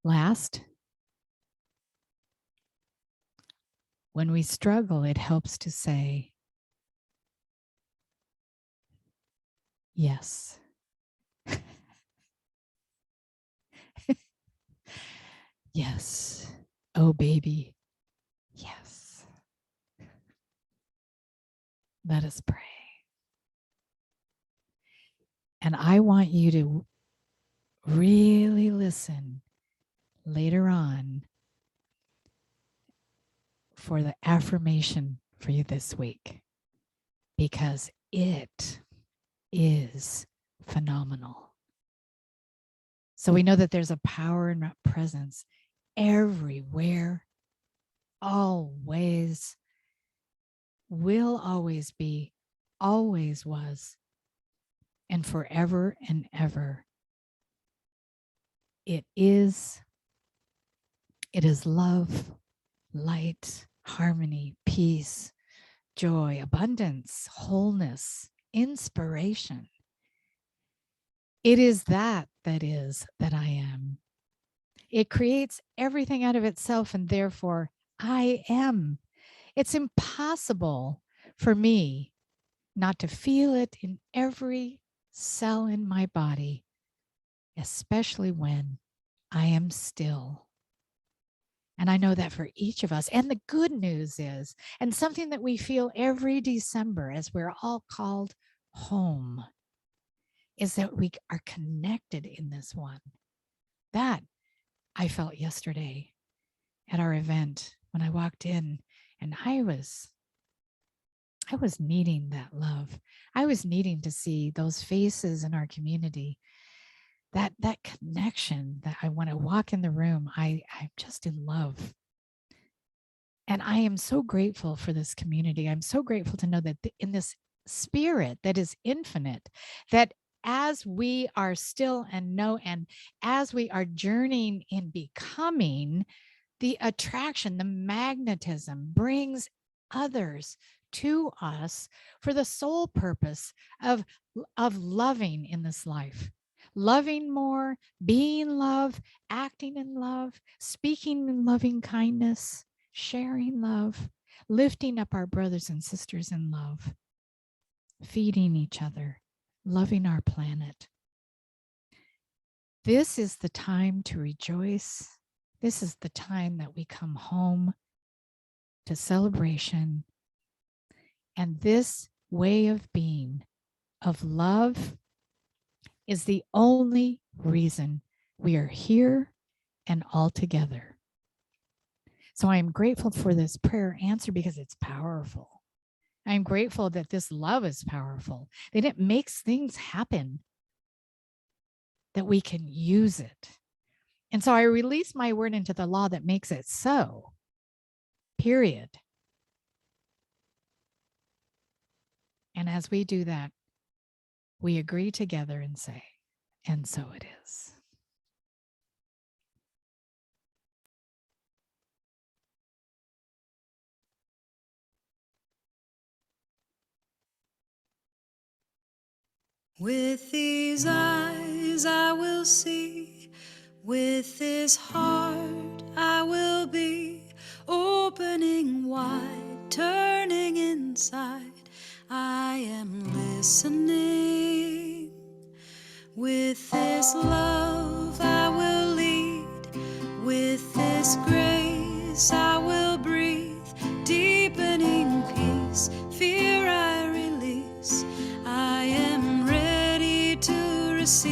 Last, when we struggle, it helps to say, yes. Yes. Oh, baby. Yes. Let us pray. And I want you to really listen later on for the affirmation for you this week, because it is phenomenal. So we know that there's a power and a presence everywhere, always, will always be, always was, and forever and ever. It is love, light, harmony, peace, joy, abundance, wholeness, inspiration. It is that I am. It creates everything out of itself, and therefore I am. It's impossible for me not to feel it in every cell in my body, especially when I am still. And I know that for each of us. And the good news is, and something that we feel every December as we're all called home, is that we are connected in this one. That I felt yesterday at our event when I walked in, and I was needing that love. I was needing to see those faces in our community, that connection, that I, when I walk in the room, I'm just in love. And I am so grateful for this community. I'm so grateful to know that in this spirit that is infinite, that as we are still and know, and as we are journeying in becoming, the attraction, the magnetism brings others to us for the sole purpose of loving in this life. Loving more, being love, acting in love, speaking in loving kindness, sharing love, lifting up our brothers and sisters in love. feeding each other, loving our planet. This is the time to rejoice. This is the time that we come home to celebration. And this way of being, of love, is the only reason we are here and all together. So I am grateful for this prayer answer because it's powerful. I'm grateful that this love is powerful, that it makes things happen, that we can use it. And so I release my word into the law that makes it so, period. And as we do that, we agree together and say, and so it is. With these eyes I will see, with this heart I will be, opening wide, turning inside. I am listening. With this love I will lead, with this grace I will breathe, deepening peace, fear I release. I am ready to receive.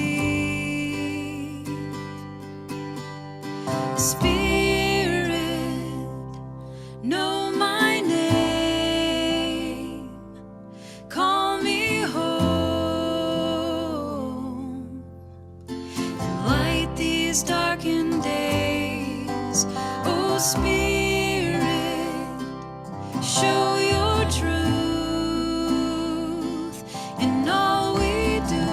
Spirit, know my name, call me home, and light these darkened days. Oh, Spirit, show your truth in all we do.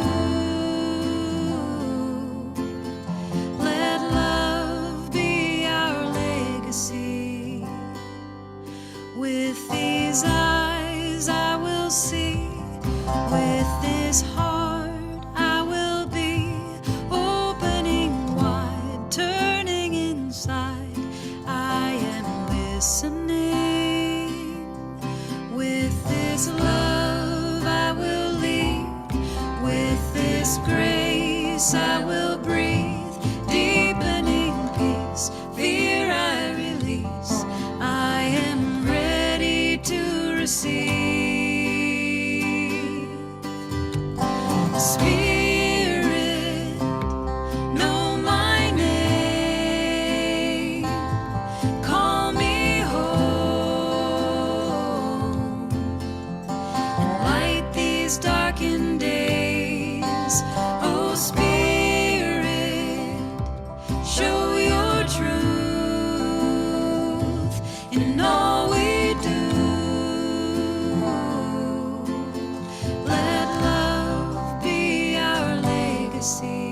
Let love be our legacy. With these eyes I will see, with this heart I will be, opening wide, turning inside. I am listening. With this love I will lead, with this grace I will breathe, deepening peace, fear I release. I am ready to receive. Spirit, know my name, call me home, and light these darkened days. Oh, Spirit, show your truth in all we do. Let love be our legacy.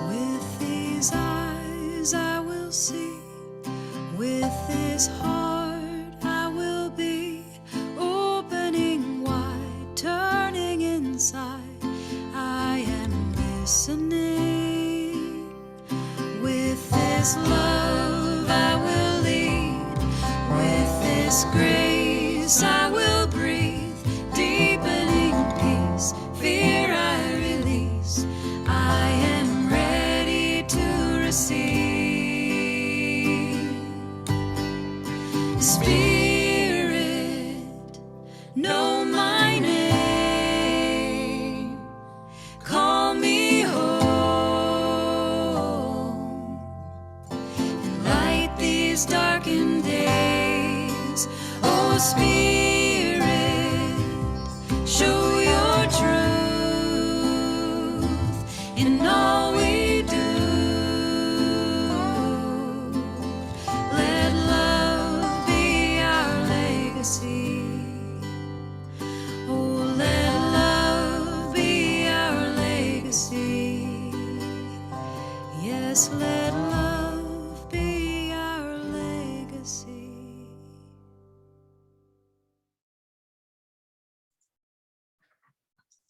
With these eyes I will see, with this heart I will be, opening wide, turning inside. I am listening. With this love I will lead, with this grace I will breathe, deepening peace, fear I release. I am ready to receive. Spirit, know my name, call me home, and light these darkened days. Oh, Spirit, show your truth in all we do. Let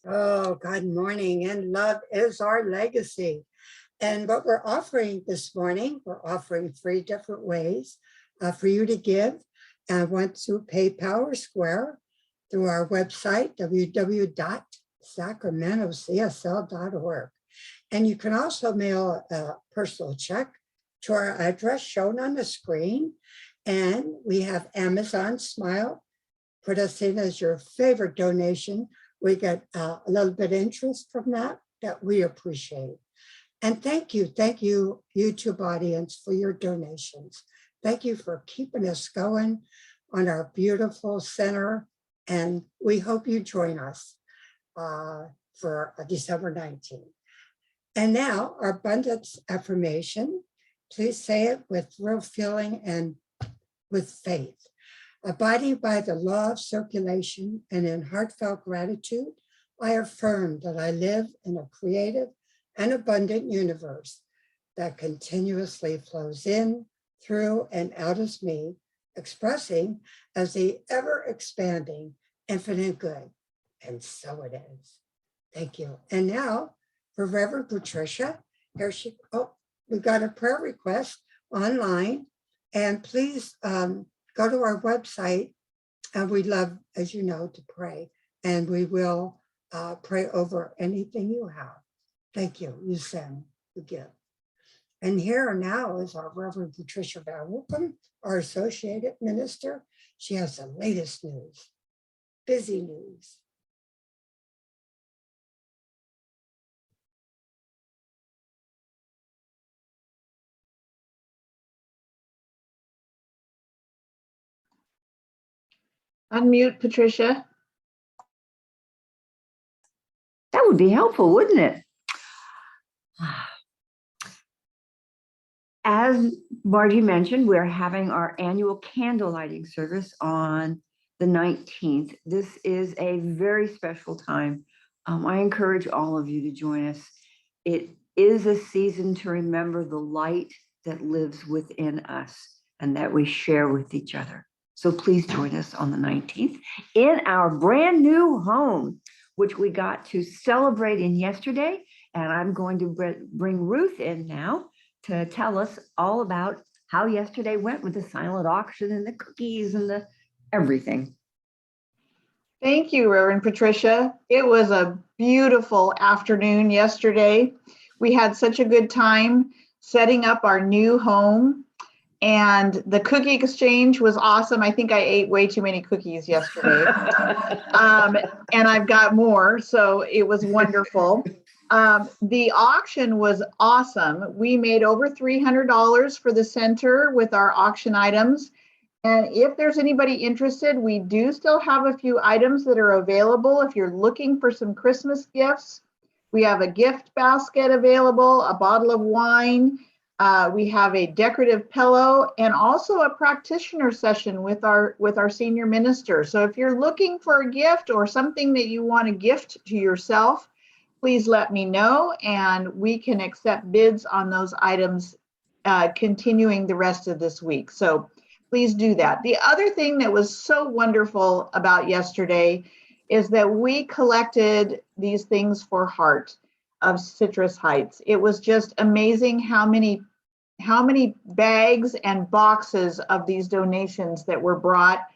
Oh, good morning. And love is our legacy. And what we're offering this morning, we're offering 3 different ways for you to give. I want to PayPal or Square through our website, www.sacramentocsl.org. And you can also mail a personal check to our address shown on the screen. And we have Amazon Smile. Put us in as your favorite donation. We get a little bit of interest from that we appreciate. And thank you, YouTube audience, for your donations. Thank you for keeping us going on our beautiful center. And we hope you join us for December 19th. And now our abundance affirmation. Please say it with real feeling and with faith. Abiding by the law of circulation and in heartfelt gratitude, I affirm that I live in a creative and abundant universe that continuously flows in, through, and out of me, expressing as the ever-expanding infinite good. And so it is. Thank you. And now for Reverend Patricia, here she, we got a prayer request online, and please go to our website, and we love, as you know, to pray, and we will pray over anything you have. Thank you. You send, you give. And here now is our Reverend Patricia Van Woerkom, our Associated Minister. She has the latest news, busy news. Unmute, Patricia. That would be helpful, wouldn't it? As Margie mentioned, we're having our annual candle lighting service on the 19th. This is a very special time. I encourage all of you to join us. It is a season to remember the light that lives within us and that we share with each other. So please join us on the 19th in our brand new home, which we got to celebrate in yesterday. And I'm going to bring Ruth in now to tell us all about how yesterday went with the silent auction and the cookies and the everything. Thank you, Reverend Patricia. It was a beautiful afternoon yesterday. We had such a good time setting up our new home, and the cookie exchange was awesome. I think I ate way too many cookies yesterday. And I've got more, so it was wonderful. The auction was awesome. We made over $300 for the center with our auction items. And if there's anybody interested, we do still have a few items that are available. If you're looking for some Christmas gifts, we have a gift basket available, a bottle of wine. We have a decorative pillow and also a practitioner session with our senior minister. So if you're looking for a gift or something that you want to gift to yourself, please let me know, and we can accept bids on those items continuing the rest of this week. So please do that. The other thing that was so wonderful about yesterday is that we collected these things for Heart of Citrus Heights. It was just amazing how many bags and boxes of these donations that were brought,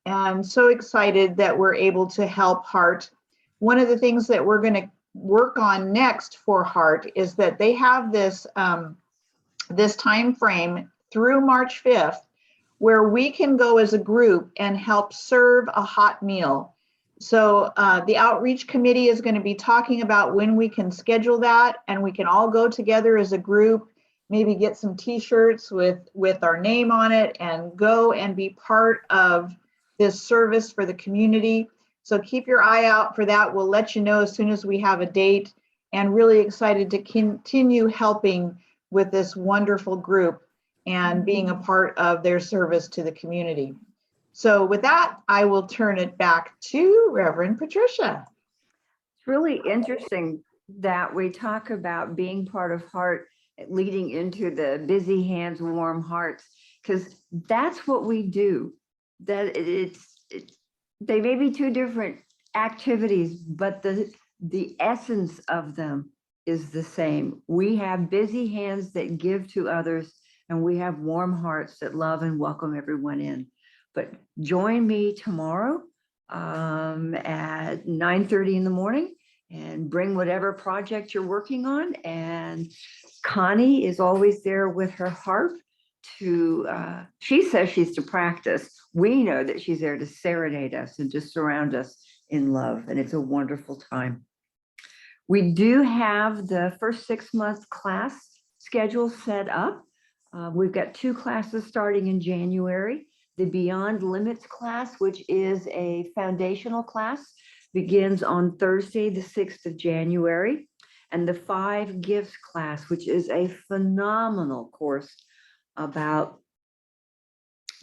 and so excited that we're able to help Heart. One of the things that we're going to work on next for Heart is that they have this this time frame through March 5th where we can go as a group and help serve a hot meal. So the outreach committee is going to be talking about when we can schedule that, and we can all go together as a group, maybe get some t-shirts with our name on it and go and be part of this service for the community. So keep your eye out for that. We'll let you know as soon as we have a date, and really excited to continue helping with this wonderful group and being a part of their service to the community. So with that, I will turn it back to Reverend Patricia. It's really interesting that we talk about being part of Heart leading into the busy hands, warm hearts, because that's what we do. That they may be two different activities, but the the essence of them is the same. We have busy hands that give to others, and we have warm hearts that love and welcome everyone in. But join me tomorrow at 9:30 in the morning and bring whatever project you're working on. And Connie is always there with her harp to, she says she's to practice. We know that she's there to serenade us and just surround us in love. And it's a wonderful time. We do have the first 6-month class schedule set up. We've got 2 classes starting in January. The Beyond Limits class, which is a foundational class, begins on Thursday, the 6th of January. And the 5 Gifts class, which is a phenomenal course about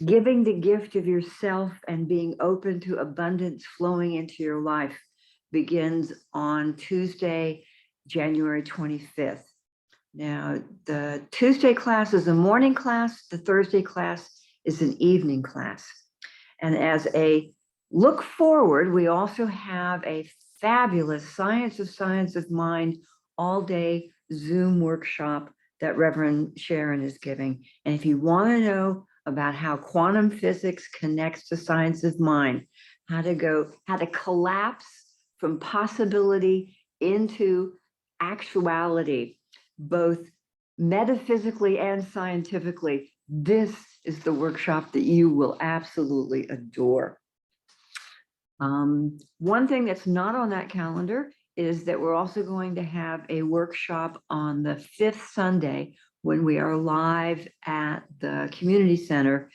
giving the gift of yourself and being open to abundance flowing into your life, begins on Tuesday, January 25th. Now, the Tuesday class is a morning class. The Thursday class is an evening class. And as a look forward, we also have a fabulous Science of Mind all-day Zoom workshop that Reverend Sharon is giving. And if you want to know about how quantum physics connects to science of mind, how to collapse from possibility into actuality, both metaphysically and scientifically, this is the workshop that you will absolutely adore. One thing that's not on that calendar is that we're also going to have a workshop on the 5th Sunday when we are live at the community center.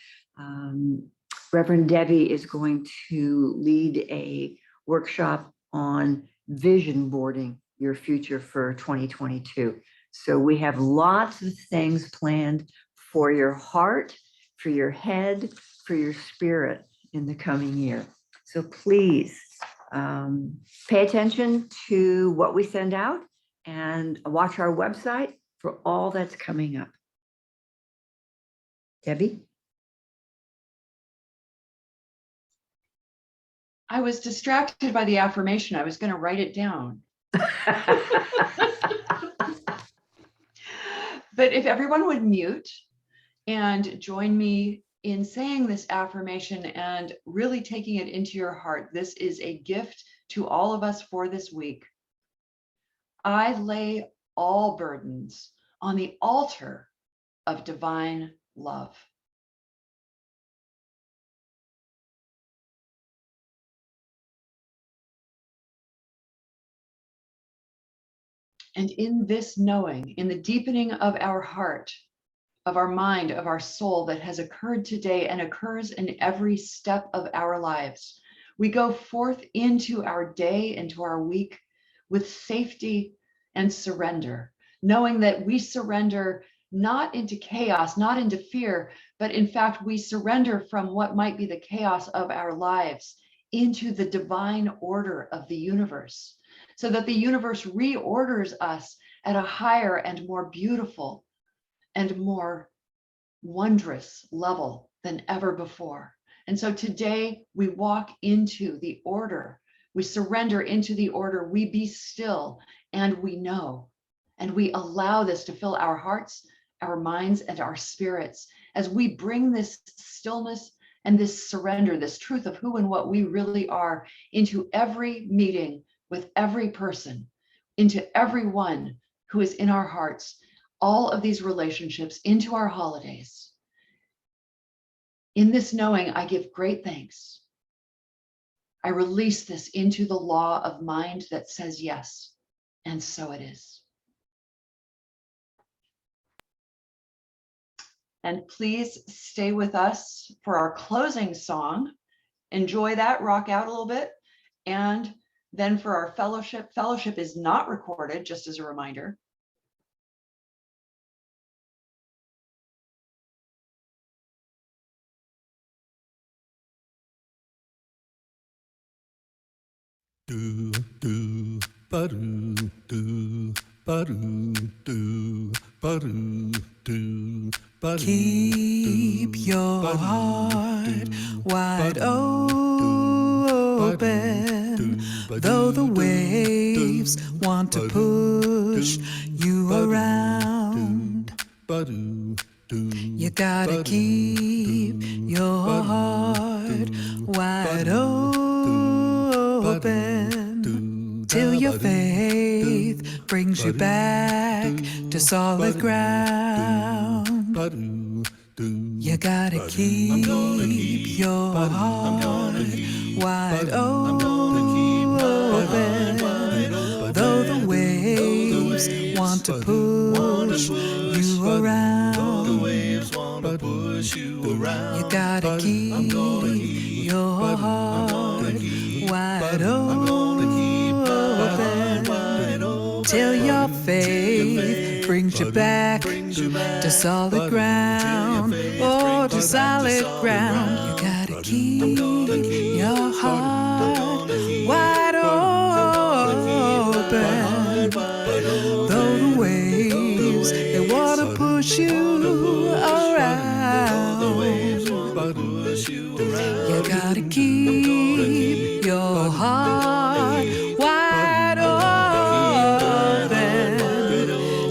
Reverend Debbie is going to lead a workshop on vision boarding your future for 2022. So we have lots of things planned for your heart, for your head, for your spirit in the coming year. So please pay attention to what we send out and watch our website for all that's coming up. Debbie? I was distracted by the affirmation. I was going to write it down. But if everyone would mute and join me in saying this affirmation and really taking it into your heart. This is a gift to all of us for this week. I lay all burdens on the altar of divine love. And in this knowing, in the deepening of our heart, of our mind, of our soul that has occurred today and occurs in every step of our lives, we go forth into our day, into our week with safety and surrender, knowing that we surrender not into chaos, not into fear, but in fact, we surrender from what might be the chaos of our lives into the divine order of the universe, so that the universe reorders us at a higher and more beautiful and more wondrous level than ever before. And so today we walk into the order, we surrender into the order, we be still and we know, and we allow this to fill our hearts, our minds, and our spirits as we bring this stillness and this surrender, this truth of who and what we really are into every meeting with every person, into everyone who is in our hearts, all of these relationships, into our holidays. In this knowing, I give great thanks. I release this into the law of mind that says yes, and so it is. And please stay with us for our closing song. Enjoy that, rock out a little bit. And then for our fellowship, fellowship is not recorded, just as a reminder. Do do ba-do do ba-do do ba-do do ba-do. Keep your heart wide open. though the waves want to push you around. You gotta keep your heart wide open till your faith brings you back to solid ground. You gotta keep your heart wide open, though the waves want to push you around. You gotta keep your heart wide open till your faith brings you back to solid ground. Oh, to solid ground. You gotta keep your heart wide open, though the waves they wanna push you around. You gotta keep your heart wide open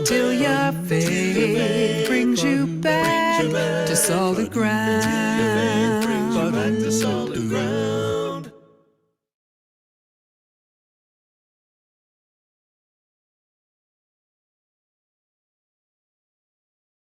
till your faith brings you back to solid ground.